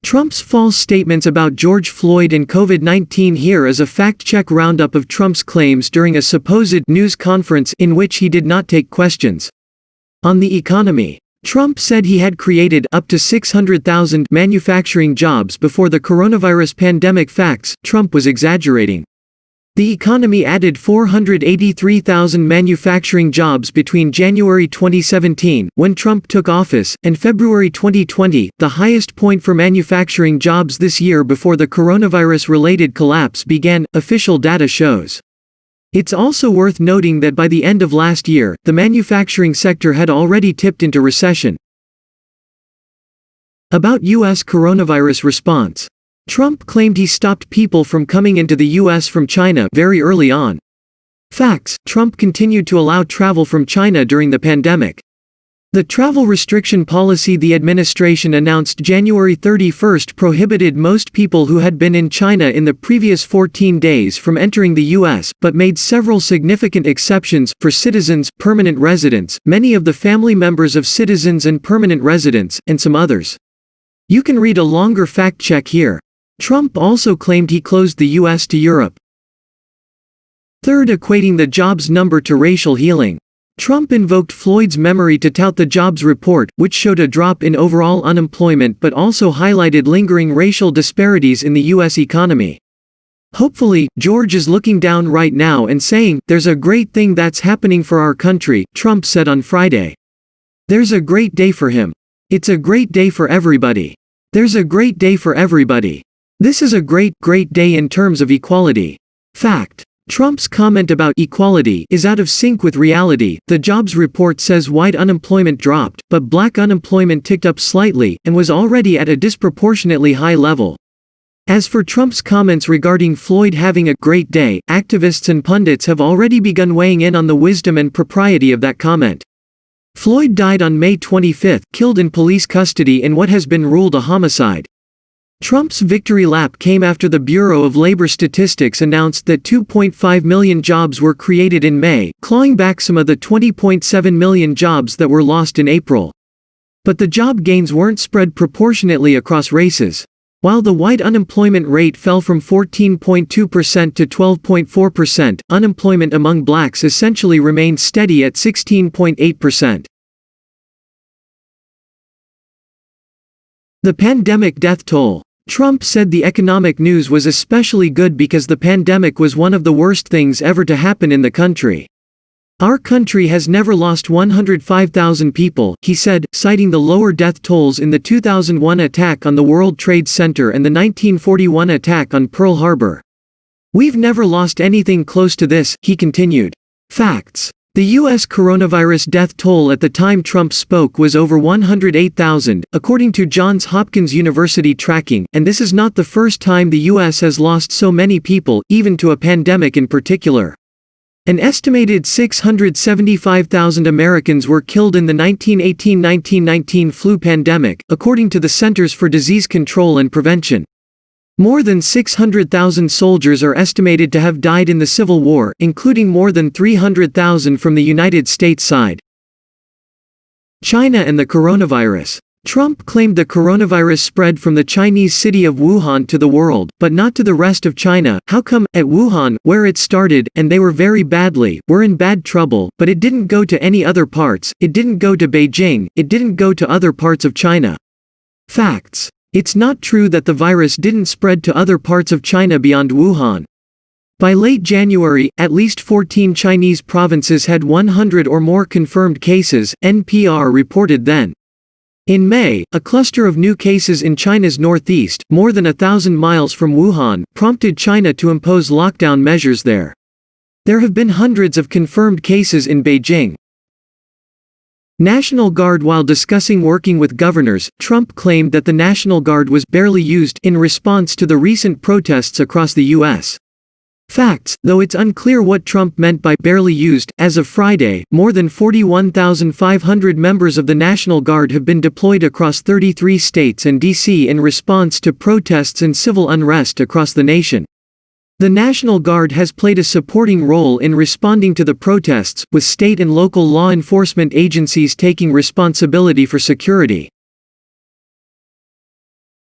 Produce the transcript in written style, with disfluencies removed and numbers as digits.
Trump's false statements about George Floyd and COVID-19. Here is a fact-check roundup of Trump's claims during a supposed news conference in which he did not take questions. On the economy, Trump said he had created up to 600,000 manufacturing jobs before the coronavirus pandemic. Facts: Trump was exaggerating. The economy added 483,000 manufacturing jobs between January 2017, when Trump took office, and February 2020, the highest point for manufacturing jobs this year before the coronavirus-related collapse began, official data shows. It's also worth noting that by the end of last year, the manufacturing sector had already tipped into recession. About U.S. coronavirus response. Trump claimed he stopped people from coming into the U.S. from China very early on. Facts: Trump continued to allow travel from China during the pandemic. The travel restriction policy the administration announced January 31 prohibited most people who had been in China in the previous 14 days from entering the U.S., but made several significant exceptions for citizens, permanent residents, many of the family members of citizens and permanent residents, and some others. You can read a longer fact check here. Trump also claimed he closed the U.S. to Europe. Third, equating the jobs number to racial healing. Trump invoked Floyd's memory to tout the jobs report, which showed a drop in overall unemployment but also highlighted lingering racial disparities in the U.S. economy. Hopefully, George is looking down right now and saying, "There's a great thing that's happening for our country," Trump said on Friday. "There's a great day for him. It's a great day for everybody. There's a great day for everybody. This is a great, great day in terms of equality." Fact: Trump's comment about equality is out of sync with reality. The jobs report says white unemployment dropped, but black unemployment ticked up slightly, and was already at a disproportionately high level. As for Trump's comments regarding Floyd having a great day, activists and pundits have already begun weighing in on the wisdom and propriety of that comment. Floyd died on May 25, killed in police custody in what has been ruled a homicide. Trump's victory lap came after the Bureau of Labor Statistics announced that 2.5 million jobs were created in May, clawing back some of the 20.7 million jobs that were lost in April. But the job gains weren't spread proportionately across races. While the white unemployment rate fell from 14.2% to 12.4%, unemployment among blacks essentially remained steady at 16.8%. The pandemic death toll. Trump said the economic news was especially good because the pandemic was one of the worst things ever to happen in the country. "Our country has never lost 105,000 people," he said, citing the lower death tolls in the 2001 attack on the World Trade Center and the 1941 attack on Pearl Harbor. "We've never lost anything close to this," he continued. Facts: the U.S. coronavirus death toll at the time Trump spoke was over 108,000, according to Johns Hopkins University tracking, and this is not the first time the U.S. has lost so many people, even to a pandemic in particular. An estimated 675,000 Americans were killed in the 1918–1919 flu pandemic, according to the Centers for Disease Control and Prevention. More than 600,000 soldiers are estimated to have died in the Civil War, including more than 300,000 from the United States side. China and the coronavirus. Trump claimed the coronavirus spread from the Chinese city of Wuhan to the world, but not to the rest of China. How come? At Wuhan, where it started, and they were very badly, were in bad trouble, but it didn't go to any other parts, it didn't go to Beijing, it didn't go to other parts of China. Facts: it's not true that the virus didn't spread to other parts of China beyond Wuhan. By late January, at least 14 Chinese provinces had 100 or more confirmed cases, NPR reported then. In May, a cluster of new cases in China's northeast, more than 1,000 miles from Wuhan, prompted China to impose lockdown measures there. There have been hundreds of confirmed cases in Beijing. National Guard. While discussing working with governors, Trump claimed that the National Guard was barely used in response to the recent protests across the U.S. Facts: though it's unclear what Trump meant by barely used, as of Friday, more than 41,500 members of the National Guard have been deployed across 33 states and D.C. in response to protests and civil unrest across the nation. The National Guard has played a supporting role in responding to the protests, with state and local law enforcement agencies taking responsibility for security.